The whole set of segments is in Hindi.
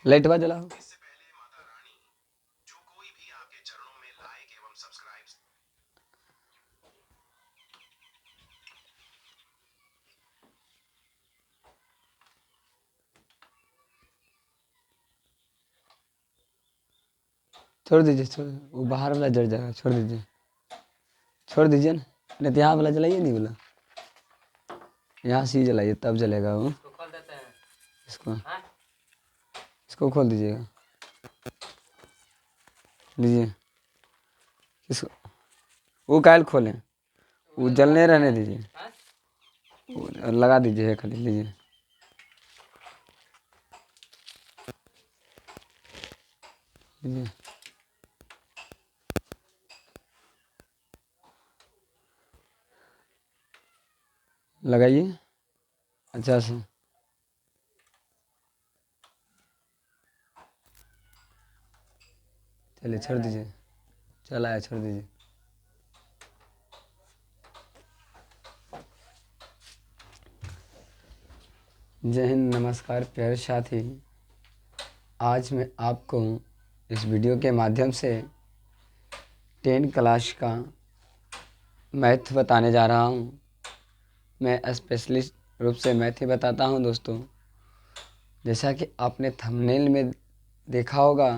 लाइटवा जलाओ। छोड़ दीजिए, छोड़, वो बाहर वाला जल जाएगा, छोड़ दीजिए, छोड़ दीजिए ना। नहीं तो यहाँ वाला जलाइए, नहीं बोला, यहाँ से ही जलाइए तब जलेगा वो। इसको इसको खोल दीजिएगा, लीजिए इसको। वो कायल खोलें, वो जलने रहने दीजिए, वो लगा दीजिए खाली, लीजिए। लीजिए, लगाइए अच्छा से। चलिए छोड़ दीजिए, चला है, छोड़ दीजिए। जय हिंद, नमस्कार प्यारे साथी। आज मैं आपको इस वीडियो के माध्यम से 10 क्लास का मैथ बताने जा रहा हूँ। मैं स्पेशलिस्ट रूप से मैथ ही बताता हूँ दोस्तों। जैसा कि आपने थंबनेल में देखा होगा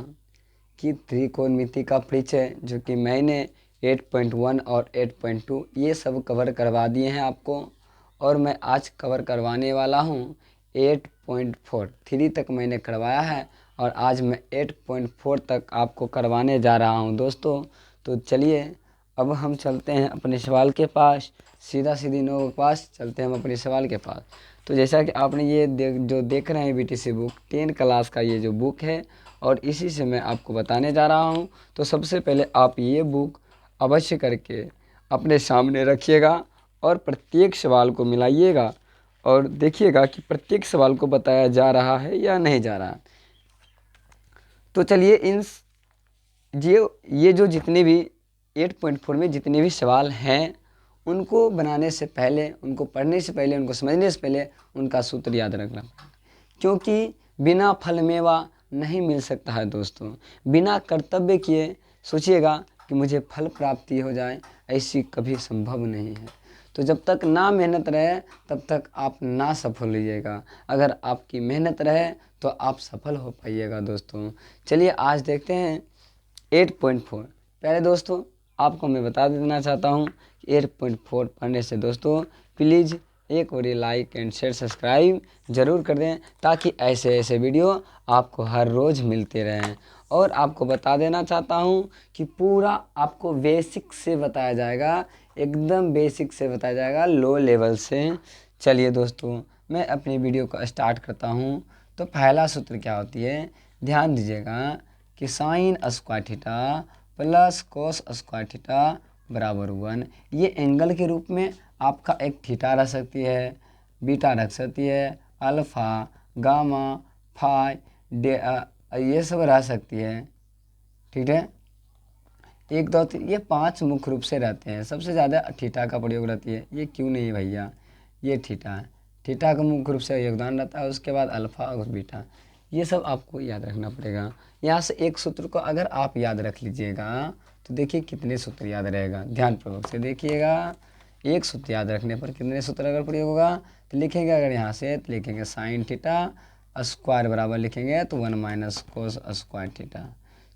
कि त्रिकोणमिति का परिचय, जो कि मैंने 8.1 और 8.2 ये सब कवर करवा दिए हैं आपको, और मैं आज कवर करवाने वाला हूँ 8.4। 3 तक मैंने करवाया है और आज मैं 8.4 तक आपको करवाने जा रहा हूँ दोस्तों। तो चलिए अब हम चलते हैं अपने सवाल के पास, सीधा सीधी नो के पास चलते हैं हम अपने सवाल के पास। तो जैसा कि आपने ये जो देख रहे हैं बीटीसी बुक 10 क्लास का ये जो बुक है, और इसी से मैं आपको बताने जा रहा हूँ। तो सबसे पहले आप ये बुक अवश्य करके अपने सामने रखिएगा और प्रत्येक सवाल को मिलाइएगा और देखिएगा कि प्रत्येक सवाल को बताया जा रहा है या नहीं जा रहा। तो चलिए ये जो जितने भी 8.4 में जितने भी सवाल हैं उनको बनाने से पहले, उनको पढ़ने से पहले, उनको समझने से पहले उनका सूत्र याद रखना, क्योंकि बिना फल मेवा नहीं मिल सकता है दोस्तों। बिना कर्तव्य किए सोचिएगा कि मुझे फल प्राप्ति हो जाए, ऐसी कभी संभव नहीं है। तो जब तक ना मेहनत रहे तब तक आप ना सफल होइएगा। अगर आपकी मेहनत रहे तो आप सफल हो पाइएगा दोस्तों। चलिए आज देखते हैं 8.4। पहले दोस्तों आपको मैं बता देना चाहता हूँ कि 8.4 पढ़ने से दोस्तों प्लीज़ एक बार लाइक एंड शेयर सब्सक्राइब ज़रूर कर दें, ताकि ऐसे ऐसे वीडियो आपको हर रोज़ मिलते रहें। और आपको बता देना चाहता हूँ कि पूरा आपको बेसिक से बताया जाएगा, एकदम बेसिक से बताया जाएगा, लो लेवल से। चलिए दोस्तों मैं अपनी वीडियो को स्टार्ट करता हूँ। तो पहला सूत्र क्या होती है, ध्यान दीजिएगा कि sign square theta plus cos square theta बराबर 1। ये एंगल के रूप में आपका एक थीटा रख सकती है, बीटा रख सकती है, अल्फ़ा, गामा, फाई, ये सब रह सकती है। ठीक है, 1 2 3 ये 5 मुख्य रूप से रहते हैं। सबसे ज़्यादा थीटा का प्रयोग रहती है। ये क्यों नहीं है भैया, ये थीटा है, थीटा का मुख्य रूप से योगदान रहता है। उसके बाद अल्फ़ा और बीटा, ये सब आपको याद रखना पड़ेगा। यहाँ से एक सूत्र को अगर आप याद रख लीजिएगा तो देखिए कितने सूत्र याद रहेगा। ध्यानपूर्वक से देखिएगा, एक सूत्र याद रखने पर कितने सूत्र अगर प्रयोग होगा तो लिखेंगे, अगर यहाँ से तो लिखेंगे साइन थीटा स्क्वायर बराबर लिखेंगे तो 1 माइनस कोस स्क्वायर थीटा।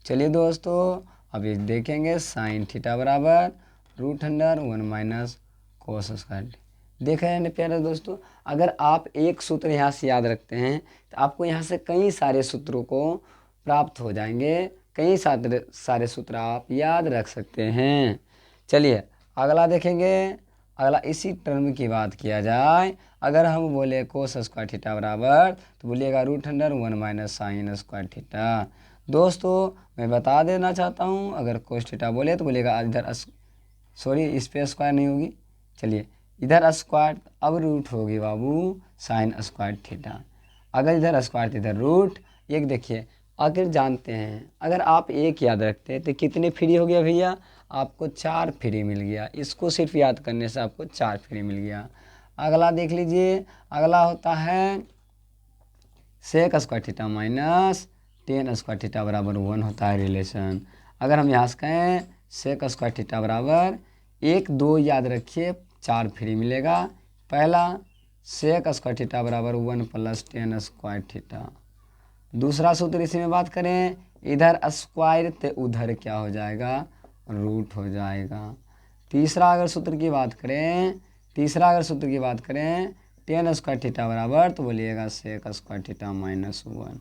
चलिए दोस्तों अब ये देखेंगे साइन थीटा बराबर √1 माइनस कोस स्क्वायर। देखा है ना प्यारे दोस्तों, अगर आप एक सूत्र यहाँ से याद रखते हैं तो आपको यहाँ से कई सारे सूत्रों को प्राप्त हो जाएंगे, कई सारे सूत्र आप याद रख सकते हैं। चलिए अगला देखेंगे। अगला इसी टर्म की बात किया जाए, अगर हम बोले कोस स्क्वायर थीटा बराबर तो बोलिएगा √1 माइनस साइन स्क्वायर थीटा। दोस्तों मैं बता देना चाहता हूँ, अगर कोस थीटा बोले तो बोलिएगा इधर सॉरी इस पे स्क्वायर नहीं होगी, चलिए इधर स्क्वायर, अब रूट होगी बाबू साइन स्क्वायर थीटा। अगर इधर स्क्वायर तो इधर रूट। एक देखिए, अगर जानते हैं, अगर आप एक याद रखते हैं तो कितने फ्री हो गया भैया, आपको 4 फ्री मिल गया। इसको सिर्फ याद करने से आपको 4 फ्री मिल गया। अगला देख लीजिए, अगला होता है sec square theta minus tan square theta बराबर 1 होता है रिलेशन। अगर हम यहाँ से कहें सेक स्क्वायर थीटा बराबर 1 2 याद रखिए 4 फ्री मिलेगा। पहला सेक स्क्वायर थीटा बराबर 1 प्लस टेन स्क्वायर थीटा। दूसरा सूत्र इसी में बात करें, इधर स्क्वायर तो उधर क्या हो जाएगा, रूट हो जाएगा। तीसरा अगर सूत्र की बात करें टेन स्क्वायर थीटा बराबर तो बोलिएगा सेक स्क्वायर थीटा माइनस 1।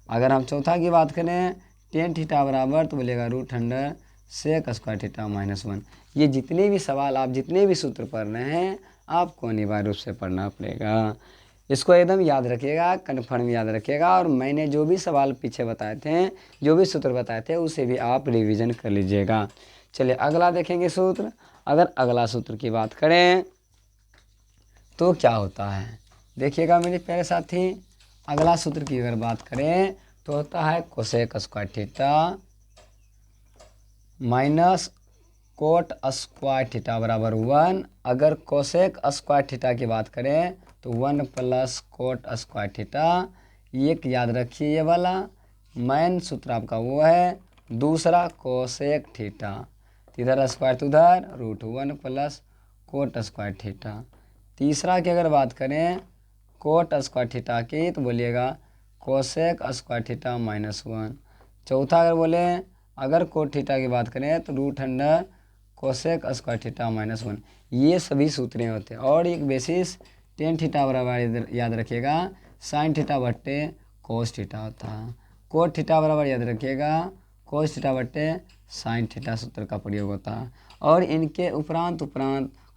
अगर हम चौथा की बात करें टेन थीटा बराबर तो बोलिएगा root under sec square theta minus 1। ये जितने भी सवाल आप जितने भी सूत्र पढ़ रहे हैं आपको अनिवार्य रूप से पढ़ना पड़ेगा। इसको एकदम याद रखिएगा, कन्फर्म याद रखिएगा। और मैंने जो भी सवाल पीछे बताए थे, जो भी सूत्र बताए थे, उसे भी आप रिवीजन कर लीजिएगा। चलिए अगला देखेंगे सूत्र। अगर अगला सूत्र की बात करें तो क्या होता है, देखिएगा मेरे प्यारे साथी। अगला सूत्र की अगर बात करें तो होता है cosec square theta minus cot square theta बराबर 1। अगर कोसेक स्क्वायर थीटा की बात करें तो 1 प्लस कोट स्क्वायर थीटा। एक याद रखिए ये वाला मेन सूत्र आपका वो है। दूसरा कोसेक थीटा, इधर स्क्वायर तो उधर root 1 plus cot square theta. तीसरा की अगर बात करें कोट स्क्वायर थीटा की तो बोलिएगा कोसेक स्क्वायर थीटा माइनस 1। चौथा अगर बोले अगर कोट थीटा की बात करें तो root under cosec square theta minus 1। ये सभी सूत्रें होते हैं। और एक बेसिस टेन थीटा बराबर याद रखिएगा साइन थीटा बट्टे कोस थीटा होता है। कोट थीटा बराबर याद रखिएगा कोस थीटा बट्टे साइन थीटा सूत्र का प्रयोग होता है। और इनके उपरांत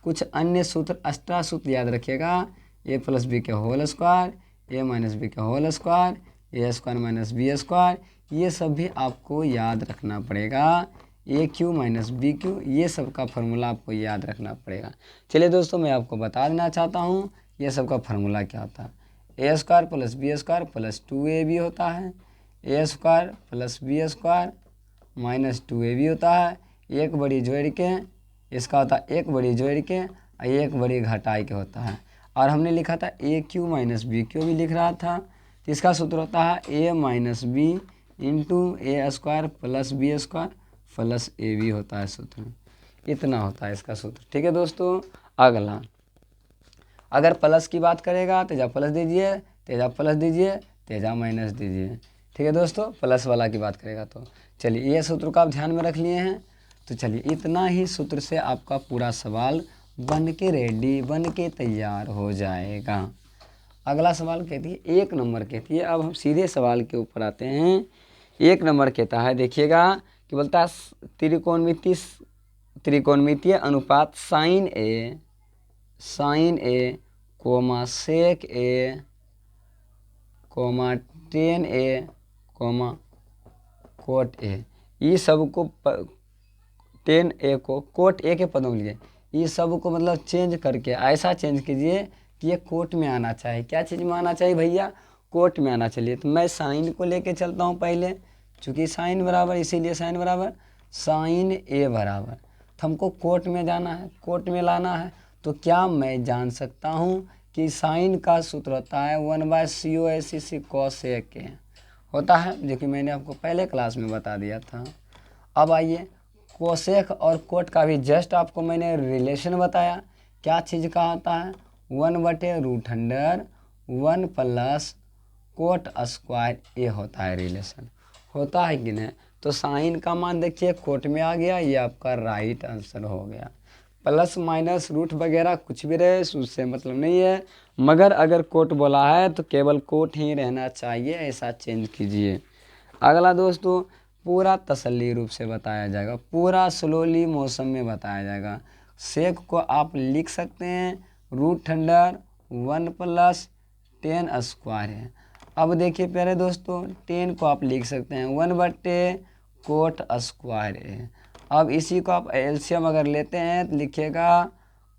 कुछ अन्य सूत्र एक्स्ट्रा सूत्र याद रखिएगा, ए प्लस बी के होल स्क्वायर, ए माइनस बी के whole square, a square minus b square, ये सब भी आपको याद रखना पड़ेगा। ए क्यू माइनस बी क्यू, ये सब का फार्मूला आपको याद रखना पड़ेगा। चलिए दोस्तों मैं आपको बता देना चाहता हूँ ये सब का फार्मूला क्या होता है। A square plus B square plus 2ab होता है। A square plus B square minus 2ab होता है। एक बड़ी जोड़ के इसका होता है एक बड़ी जोड़ के और एक बड़ी घटाई के होता है। और हमने लिखा था A cube minus B cube भी लिख रहा था। तो इसका सूत्र होता है A minus B into A square plus B square plus A B होता है सूत्र। इतना होता है इसका सूत्र। ठीक है दोस्तों। अगला अगर प्लस की बात करेगा तेजा प्लस दीजिए, तेजा प्लस दीजिए, तेजा माइनस दीजिए। ठीक है दोस्तों। प्लस वाला की बात करेगा तो चलिए ये सूत्र को आप ध्यान में रख लिए हैं। तो चलिए इतना ही सूत्र से आपका पूरा सवाल बन के रेडी बन के तैयार हो जाएगा। अगला सवाल कहती है 1 नंबर कहती है। अब हम सीधे सवाल के ऊपर आते हैं। 1 नंबर कहता है देखिएगा कि बोलता है त्रिकोणमितीय अनुपात sine A comma sec A comma tan A comma cot A, ये सब को टेन ए को कोट ए के पदों लिए ये सब को मतलब चेंज करके ऐसा चेंज कीजिए कि ये कोट में आना चाहिए। क्या चीज़ में आना चाहिए भैया, कोट में आना चाहिए। तो मैं साइन को लेके चलता हूँ पहले, चूँकि साइन बराबर इसीलिए साइन बराबर साइन ए बराबर, तो हमको कोट में जाना है, कोट में लाना है। तो क्या मैं जान सकता हूँ कि साइन का सूत्र होता है 1/cosec cos के होता है, जो कि मैंने आपको पहले क्लास में बता दिया था। अब आइए कोसेक और कोट का भी जस्ट आपको मैंने रिलेशन बताया। क्या चीज़ का होता है 1/√1 प्लस कोट स्क्वायर ए होता है रिलेशन, होता है कि नहीं। तो साइन का मान देखिए कोट में आ गया, ये आपका राइट आंसर हो गया। प्लस माइनस रूट वगैरह कुछ भी रहे उससे मतलब नहीं है, मगर अगर कोट बोला है तो केवल कोट ही रहना चाहिए, ऐसा चेंज कीजिए। अगला दोस्तों पूरा तसल्ली रूप से बताया जाएगा, पूरा स्लोली मोशन में बताया जाएगा। सेक को आप लिख सकते हैं √1 प्लस 10 स्क्वायर है। अब देखिए प्यारे दोस्तों 10 को आप लिख सकते हैं 1/कोट स्क्वायर है। अब इसी को आप एलसीएम अगर लेते हैं तो लिखिएगा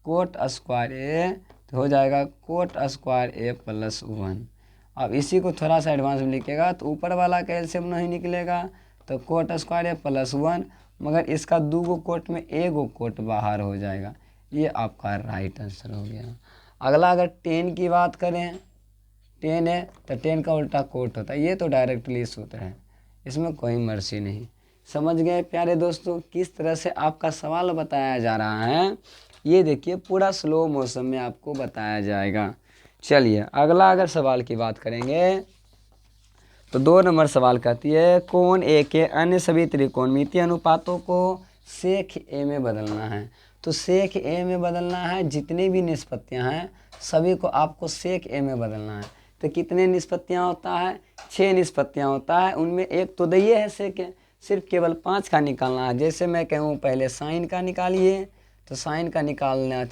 कोट स्क्वायर ए तो हो जाएगा कोट स्क्वायर ए प्लस 1। अब इसी को थोड़ा सा एडवांस में लिखिएगा तो ऊपर वाला का एलसीएम नहीं निकलेगा तो कोट स्क्वायर ए प्लस 1, मगर इसका 2 गो कोट में 1 गो कोट बाहर हो जाएगा। ये आपका राइट आंसर हो गया। अगला अगर 10 की बात करें, 10 है तो 10 का उल्टा कोट होता है, ये तो डायरेक्टली सूत्र है। इसमें कोई मर्जी नहीं। समझ गए प्यारे दोस्तों किस तरह से आपका सवाल बताया जा रहा है? ये देखिए पूरा स्लो मोशन में आपको बताया जाएगा। चलिए अगला अगर सवाल की बात करेंगे तो 2 नंबर सवाल कहती है कोण ए के अन्य सभी त्रिकोणमितीय अनुपातों को सेक ए में बदलना है। तो सेक ए में बदलना है, जितनी भी निष्पत्तियां हैं सभी को आपको सेक ए में बदलना है। तो कितने निष्पत्तियां होता है? 6 निष्पत्तियां होता है, उनमें एक तो दैये है सेक ए, सिर्फ केवल 5 का निकालना है। जैसे मैं कहूँ पहले साइन का निकालिए, तो साइन का निकालने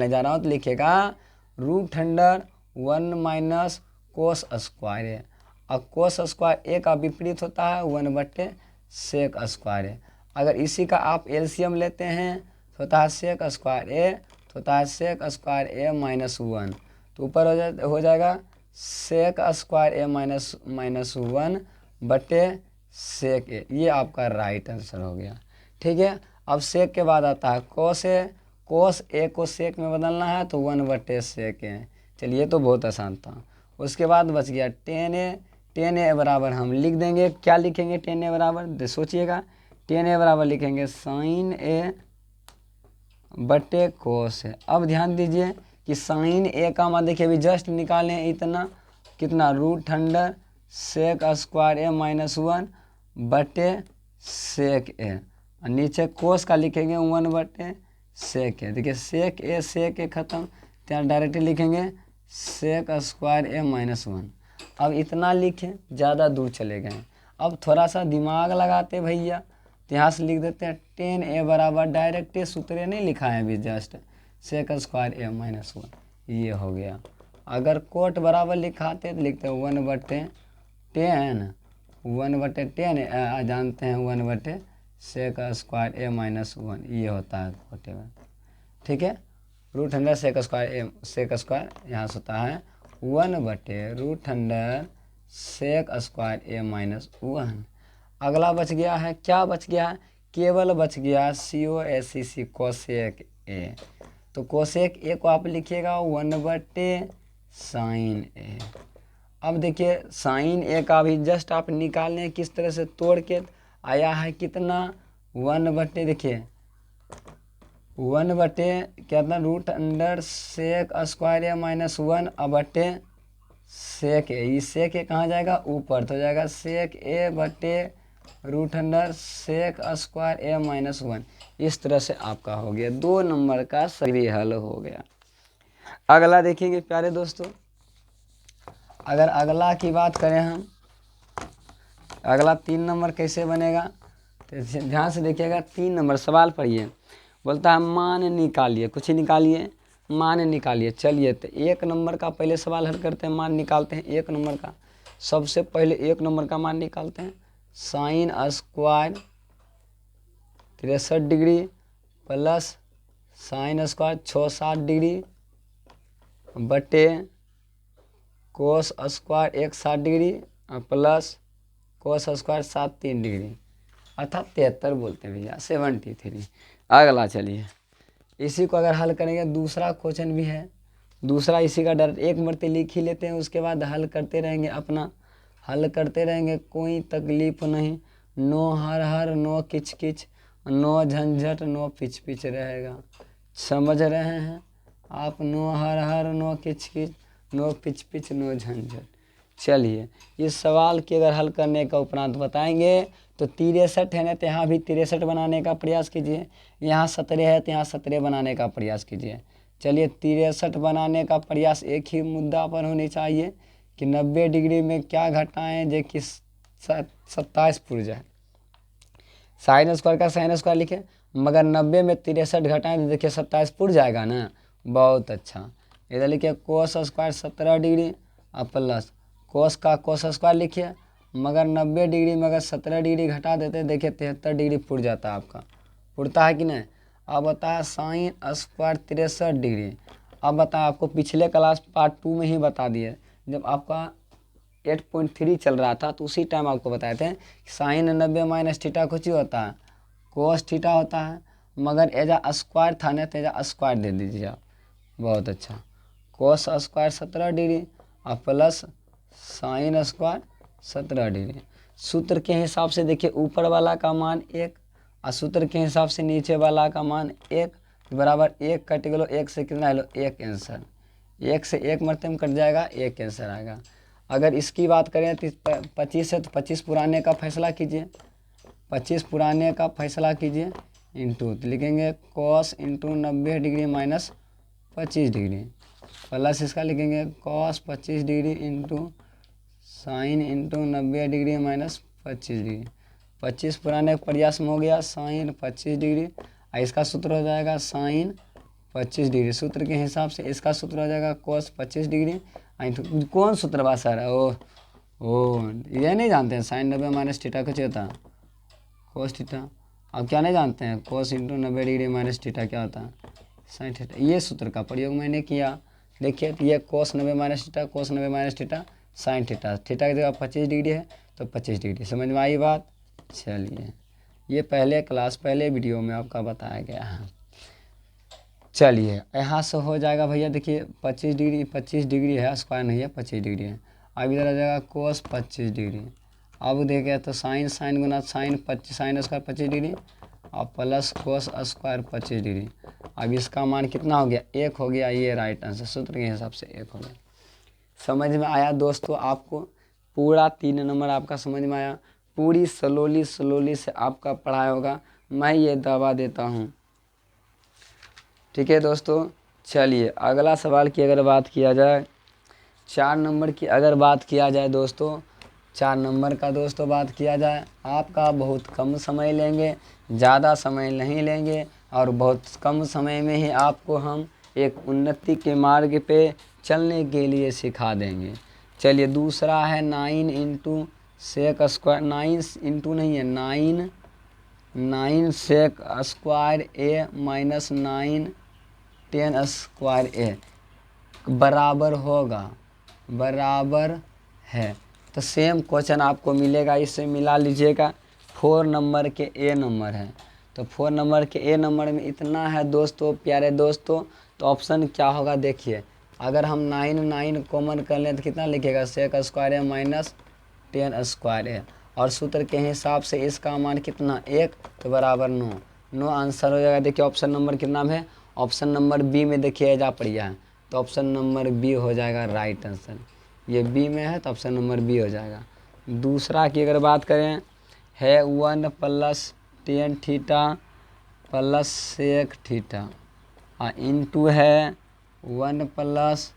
जा रहा हूँ तो लिखिएगा √1 माइनस कोस स्क्वायर ए। और कोस स्क्वायर ए का विपरीत होता है 1/सेक स्क्वायर ए। अगर इसी का आप एलसीएम लेते हैं तो होता है सेक स्क्वायर ए, तो होता है सेक स्क्वायर ए -1। तो ऊपर हो जाएगा सेक स्क्वायर ए -1/सेक ए। ये आपका राइट आंसर हो गया। ठीक है, अब सेक के बाद आता है कोस ए। कोस ए को सेक में बदलना है तो 1/सेक ए। चलिए तो बहुत आसान था। उसके बाद बच गया टेन ए बराबर हम लिख देंगे, क्या लिखेंगे टेन ए बराबर? सोचिएगा, टेन ए बराबर लिखेंगे साइन ए बटे कोस ए। अब ध्यान दीजिए कि साइन ए का मान देखिए अभी जस्ट निकालें इतना, कितना √सेक स्क्वायर ए -1/सेक ए। और नीचे कोस का लिखेंगे 1/सेक ए। देखिए सेक ए खत्म, तो यहाँ डायरेक्टली लिखेंगे सेक स्क्वायर ए -1। अब इतना लिखें, ज़्यादा दूर चले गए। अब थोड़ा सा दिमाग लगाते भैया, तो यहाँ से लिख देते हैं टेन ए बराबर डायरेक्ट सूत्र नहीं लिखा है अभी जस्ट, सेक स्क्वायर ए -1। ये हो गया। अगर कोट बराबर लिखाते तो लिखते 1/10 जानते हैं 1/सेक स्क्वायर ए -1। ये होता है कोटे में। ठीक है, √100 सेक स्क्वायर यहाँ से होता है 1/√100 सेक स्क्वायर ए -1। अगला बच गया है, क्या बच गया है? केवल बच गया COSEC कोसेक ए। तो कोसेक ए को आप लिखिएगा 1/साइन ए। अब देखिए साइन ए का भी जस्ट आप निकाल लें किस तरह से तोड़ के, आया है कितना 1/, देखिए 1/, कितना √सेक स्क्वायर ए -1/सेक ए। ये सेक ए कहाँ जाएगा? ऊपर, तो जाएगा सेक ए बटे √सेक स्क्वायर ए -1। इस तरह से आपका हो गया 2 नंबर का सही हल हो गया। अगला देखेंगे प्यारे दोस्तों, अगर अगला की बात करें हम, अगला 3 नंबर कैसे बनेगा? तो ध्यान से देखिएगा, 3 नंबर सवाल पढ़िए। बोलता है मान निकालिए, कुछ ही निकालिए, मान निकालिए। चलिए तो 1 नंबर का पहले सवाल हल करते हैं, मान निकालते हैं 1 नंबर का। सबसे पहले 1 नंबर का मान निकालते हैं, sine square 63 degree plus sine square 60 degree बटे cos square 60 degree plus cos square 73 degree, अर्थात 73 बोलते हैं भैया, 73। अगला चलिए, इसी को अगर हल करेंगे, दूसरा क्वेश्चन भी है, दूसरा इसी का डायरेक्ट एक मरते लिख ही लेते हैं, उसके बाद हल करते रहेंगे, अपना हल करते रहेंगे, कोई तकलीफ नहीं। नो हर नो किच किच, नो झंझट नो पिच पिच रहेगा। समझ रहे हैं आप? नो हर नो किच किच, नो पिच पिच, नो झंझट। चलिए इस सवाल के अगर हल करने का उपरांत बताएंगे तो 63 है ना, तो यहाँ भी 63 बनाने का प्रयास कीजिए। यहाँ 17 है तो यहाँ 17 बनाने का प्रयास कीजिए। चलिए 63 बनाने का प्रयास एक ही मुद्दा पर होनी चाहिए कि 90 डिग्री में क्या घटाएं जो कि 27 पुर जाए। साइन स्क्वायर का साइन स्क्वायर लिखे, मगर 90 में 63 घटाएं तो देखिए 27 पुर जाएगा ना। बहुत अच्छा, इधर लिखिए कोस स्क्वायर 17 डिग्री और प्लस कोस का कोस स्क्वायर लिखिए, मगर 90 डिग्री में अगर 17 डिग्री घटा देते देखिए 73 डिग्री पुर जाता है आपका। पुरता है कि नहीं? अब बताया साइन स्क्वायर 63 डिग्री। अब बताया, आपको पिछले क्लास पार्ट 2 में ही बता दिए, जब आपका 8.3 चल रहा था तो उसी टाइम आपको बताए थे साइन 90 माइनस थीटा कुछ ही होता है, कोस थीटा होता है, मगर एजा स्क्वायर था ना तो एजा स्क्वायर दे दीजिए आप। बहुत अच्छा, कोस स्क्वायर 17 डिग्री और प्लस साइन स्क्वायर 17 डिग्री। सूत्र के हिसाब से देखिए ऊपर वाला का मान 1 और सूत्र के हिसाब से नीचे वाला का मान 1 बराबर 1 कट गलो, 1 से कितना है लो 1 आंसर, 1 से 1 मरतब कट जाएगा, 1 आंसर आएगा। अगर इसकी बात करें तो 25 है तो 25 पुराने का फैसला कीजिए, 25 पुराने का फैसला कीजिए इंटू, तो लिखेंगे cos into 90 degree minus 25 degree plus इसका लिखेंगे cos 25 degree into sine into 90 degree minus 25 degree. 25 पुराने प्रयास में हो गया साइन 25 डिग्री, और इसका सूत्र हो जाएगा साइन 25 डिग्री। सूत्र के हिसाब से इसका सूत्र हो जाएगा कॉस 25 डिग्री। कौन सूत्र बा सर? ओ ये नहीं जानते हैं साइन 90 माइनस थीटा कुछ होता है कोस थीटा। अब क्या नहीं जानते हैं कोस इंटू 90 डिग्री माइनस थीटा क्या होता है साइन थीटा। ये सूत्र का प्रयोग मैंने किया। देखिए तो ये कोस 90 माइनस थीटा, कोस 90 minus theta sine theta, theta की जगह 25 डिग्री है तो 25 डिग्री। समझ में आई बात? चलिए ये पहले वीडियो में आपका बताया गया है। चलिए यहाँ से हो जाएगा भैया, देखिए 25 डिग्री है, स्क्वायर नहीं है 25 डिग्री है। अब इधर आ जाएगा कोस 25 डिग्री। अब देखें तो साइन गुना साइन स्क्वायर 25 डिग्री और प्लस कोस स्क्वायर 25 डिग्री। अब इसका मान कितना हो गया? 1 हो गया। ये राइट आंसर सूत्र के हिसाब से 1 हो गया। समझ में आया दोस्तों? आपको पूरा 3 नंबर आपका समझ में आया। पूरी स्लोली से आपका पढ़ाया होगा, मैं ये दावा देता हूँ। ठीक है दोस्तों, चलिए अगला सवाल की अगर बात किया जाए, 4 नंबर की अगर बात किया जाए दोस्तों, 4 नंबर का दोस्तों बात किया जाए, आपका बहुत कम समय लेंगे, ज़्यादा समय नहीं लेंगे और बहुत कम समय में ही आपको हम एक उन्नति के मार्ग पे चलने के लिए सिखा देंगे। चलिए दूसरा है 9 इंटू सेक स्क्वायर, 9 इंटू नहीं है 9 सेक स्क्वायर ए माइनस 9 10 स्क्वायर ए बराबर है। तो सेम क्वेश्चन आपको मिलेगा, इससे मिला लीजिएगा। 4 नंबर के ए नंबर है, तो 4 नंबर के ए नंबर में इतना है दोस्तों, प्यारे दोस्तों। तो ऑप्शन क्या होगा देखिए, अगर हम 9 कॉमन कर लें तो कितना लिखेगा सेक स्क्वायर ए माइनस 10 स्क्वायर ए, और सूत्र के हिसाब से इसका मान कितना 1 तो बराबर 9 आंसर हो जाएगा। देखिए ऑप्शन नंबर कितना है, ऑप्शन नंबर बी में देखिए जा पड़िया है, तो ऑप्शन नंबर बी हो जाएगा राइट आंसर। ये बी में है तो ऑप्शन नंबर बी हो जाएगा। दूसरा की अगर बात करें है 1 plus 10 theta plus sec theta into है 1 plus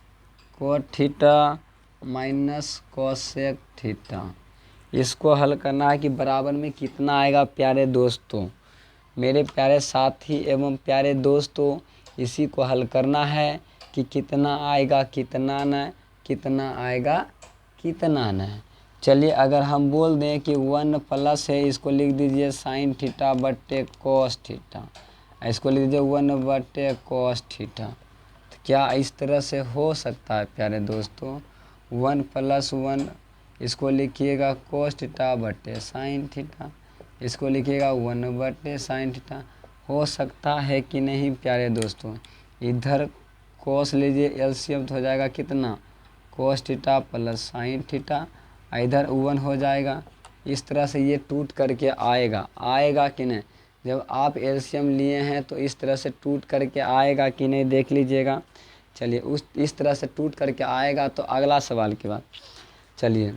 cot theta minus cosec theta. इसको हल करना है कि बराबर में कितना आएगा प्यारे दोस्तों, मेरे प्यारे साथी एवं प्यारे दोस्तों। इसी को हल करना है कि कितना आएगा कितना न, कितना आएगा कितना न। चलिए अगर हम बोल दें कि 1 प्लस है, इसको लिख दीजिए साइन थीटा बट्टे कोस थीटा, इसको लिख दीजिए 1 बट्टे कोस थीटा। तो क्या इस तरह से हो सकता है प्यारे दोस्तों? 1 प्लस 1 इसको लिखिएगा कोस थीटा बट्टे साइन थीटा, इसको लिखिएगा 1 बट्टे साइन थीटा। हो सकता है कि नहीं प्यारे दोस्तों? इधर कोस लीजिए, एलसीएम तो हो जाएगा कितना cos theta plus sine theta, इधर 1 हो जाएगा। इस तरह से ये टूट करके आएगा कि नहीं? जब आप एलसीएम लिए हैं तो इस तरह से टूट करके आएगा कि नहीं देख लीजिएगा। चलिए इस तरह से टूट करके आएगा तो अगला सवाल की बात। चलिए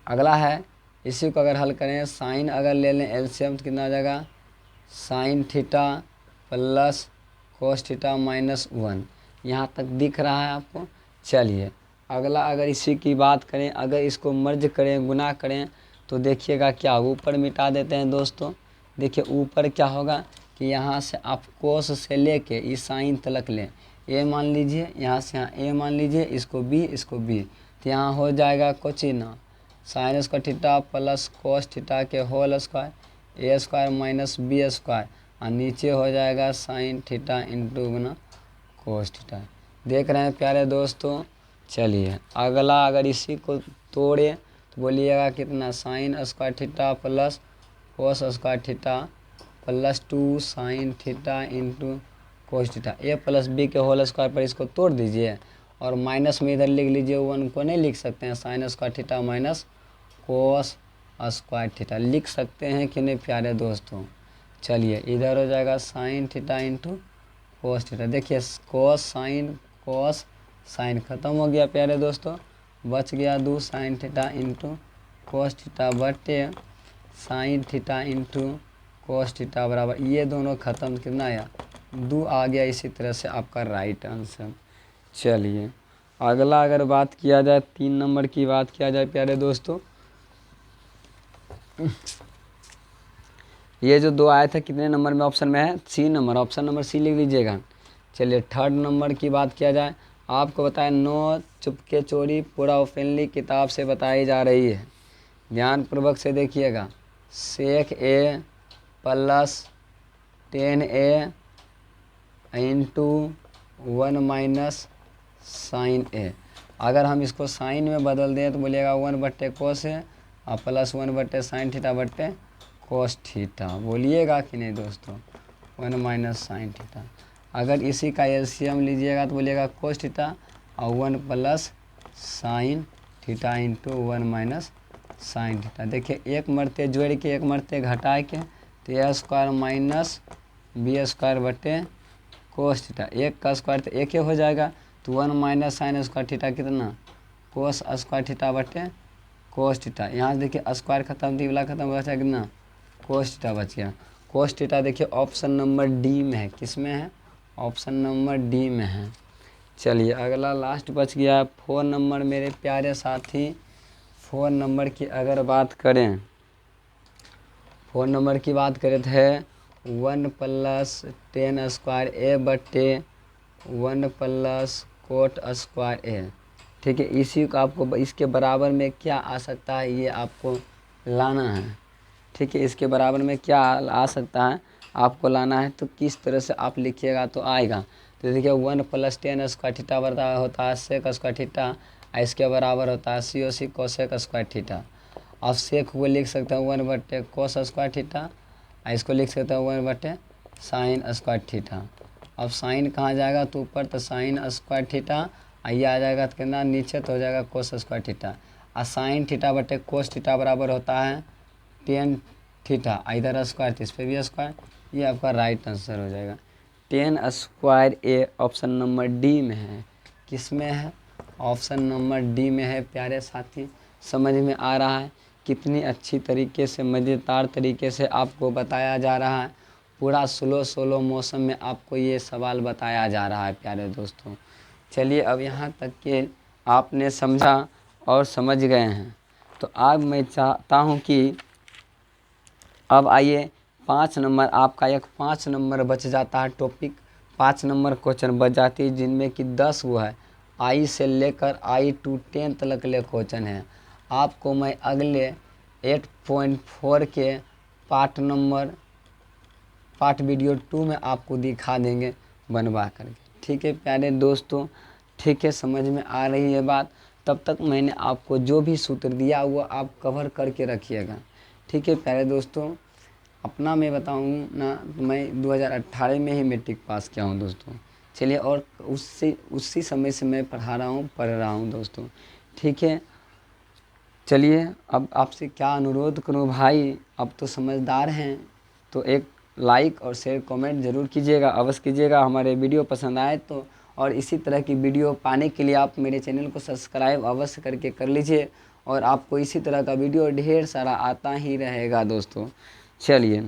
अगला है, इसी को अगर हल करें साइन अगर ले लें एलसीएम तो कितना आ जाएगा sine theta plus cos theta minus 1। यहाँ तक दिख रहा है आपको? चलिए अगला अगर इसी की बात करें, अगर इसको मर्ज करें गुना करें तो देखिएगा क्या ऊपर मिटा देते हैं दोस्तों। देखिए ऊपर क्या होगा कि यहाँ से आप कोस से लेके इस साइन तलक लें, ए मान लीजिए, यहाँ से यहाँ ए मान लीजिए, इसको बी, तो यहाँ हो जाएगा कोचिना sine square theta plus cos theta के whole square a square minus b square, और नीचे हो जाएगा साइन थीटा इंटू गुना कोस थीटा। देख रहे हैं प्यारे दोस्तों? चलिए अगला अगर इसी को तोड़े तो बोलिएगा कितना sine square theta plus cos square theta plus 2 sine theta into cos theta. A plus b के होल स्क्वायर पर इसको तोड़ दीजिए और माइनस में इधर लिख लीजिए 1 को नहीं लिख सकते हैं, sine square theta minus cos square theta लिख सकते हैं कि नहीं प्यारे दोस्तों। चलिए इधर हो जाएगा sine theta into cos theta. देखिए कोस साइन खत्म हो गया प्यारे दोस्तों, बच गया 2 sine theta into cos theta बटे sine theta into cos theta बराबर, ये दोनों खत्म, कितना आया 2 आ गया। इसी तरह से आपका राइट आंसर। चलिए अगला अगर बात किया जाए 3 नंबर की बात किया जाए प्यारे दोस्तों, ये जो 2 आया था कितने नंबर में ऑप्शन में है, C number, option number C लिख लीजिएगा। चलिए थर्ड नंबर की बात किया जाए, आपको बताएं 9 चुपके चोरी पूरा ओपनली किताब से बताई जा रही है, ध्यानपूर्वक से देखिएगा। Sec A plus 10a into 1 minus sine A. अगर हम इसको साइन में बदल दें तो बोलिएगा 1 बट्टे कोस है और प्लस 1 बट्टे साइन थीटा बट्टे कोस थीटा, बोलिएगा कि नहीं दोस्तों, 1 माइनस साइन थीटा। अगर इसी का एलसीएम लीजिएगा तो बोलिएगा कोस थीटा और 1 plus sign theta into 1 minus sine theta. देखिए एक मरते जोड़ के एक मरते घटा के तो ए स्क्वायर माइनस बी स्क्वायर बटे कोस थीटा, एक का स्क्वायर तो एक ही हो जाएगा, तो 1 माइनस साइन स्क्वायर थीटा कितना कोस स्क्वायर थीटा बटे कोस थीटा। यहाँ से देखिए स्क्वायर खत्म थी वाला खत्म बचा कितना कोस थीटा बच गया। कोस थीटा देखिए ऑप्शन नंबर डी में है, किस में है, ऑप्शन नंबर डी में है। चलिए अगला लास्ट बच गया 4 नंबर मेरे प्यारे साथी। 4 नंबर की अगर बात करें, 4 नंबर की बात करें तो है 1 प्लस 10 स्क्वायर ए बटे 1 प्लस कोट स्क्वायर ए। ठीक है, इसी को आपको इसके बराबर में क्या आ सकता है ये आपको लाना है। ठीक है, इसके बराबर में क्या आ सकता है आपको लाना है, तो किस तरह से आप लिखिएगा तो आएगा। तो देखिए 1 प्लस 10 स्क्वायर थीटा बराबर होता है सेक स्क्वायर थीटा, इसके बराबर होता है सी ओ सी कोसेक स्क्वायर थीटा। आप सेक को लिख सकते हैं 1 बट्टे कोस स्क्वायर थीटा, इसको लिख सकते हैं 1 बट्टे साइन स्क्वायर थीटा। अब साइन कहाँ जाएगा तो ऊपर, तो साइन स्क्वायर थीटा, ये आ जाएगा तो कितना नीचे, तो हो जाएगा कोस स्क्वायर थीटा। और साइन थीटा बटे कोस थीटा बराबर होता है 10 थीटा, इधर स्क्वायर तो इस पर भी स्क्वायर, ये आपका राइट आंसर हो जाएगा। 10 square A option number D में है, किस में है, ऑप्शन नंबर डी में है प्यारे साथी। समझ में आ रहा है कितनी अच्छी तरीके से मज़ेदार तरीके से आपको बताया जा रहा है, पूरा स्लो मौसम में आपको ये सवाल बताया जा रहा है प्यारे दोस्तों। चलिए अब यहाँ तक कि आपने समझा और समझ गए हैं, तो अब मैं चाहता हूँ कि अब आइए 5 नंबर, आपका एक 5 नंबर बच जाता है टॉपिक, 5 नंबर क्वेश्चन बच जाती है, जिनमें कि 10 वो है आई से लेकर आई टू 10 तक ले क्वेश्चन है। आपको मैं अगले 8.4 के पार्ट वीडियो 2 में आपको दिखा देंगे बनवा करके। ठीक है प्यारे दोस्तों, ठीक है, समझ में आ रही है बात। तब तक मैंने आपको जो भी सूत्र दिया हुआ आप कवर करके रखिएगा। ठीक है प्यारे दोस्तों, अपना मैं बताऊँ ना, मैं 2018 में ही मैट्रिक पास किया हूँ दोस्तों। चलिए, और उसी समय से मैं पढ़ रहा हूँ दोस्तों। ठीक है, चलिए अब आपसे क्या अनुरोध करूँ भाई, अब तो समझदार हैं, तो एक लाइक और शेयर कमेंट ज़रूर कीजिएगा, अवश्य कीजिएगा हमारे वीडियो पसंद आए तो। और इसी तरह की वीडियो पाने के लिए आप मेरे चैनल को सब्सक्राइब अवश्य करके कर लीजिए, और आपको इसी तरह का वीडियो ढेर सारा आता ही रहेगा दोस्तों। चलिए।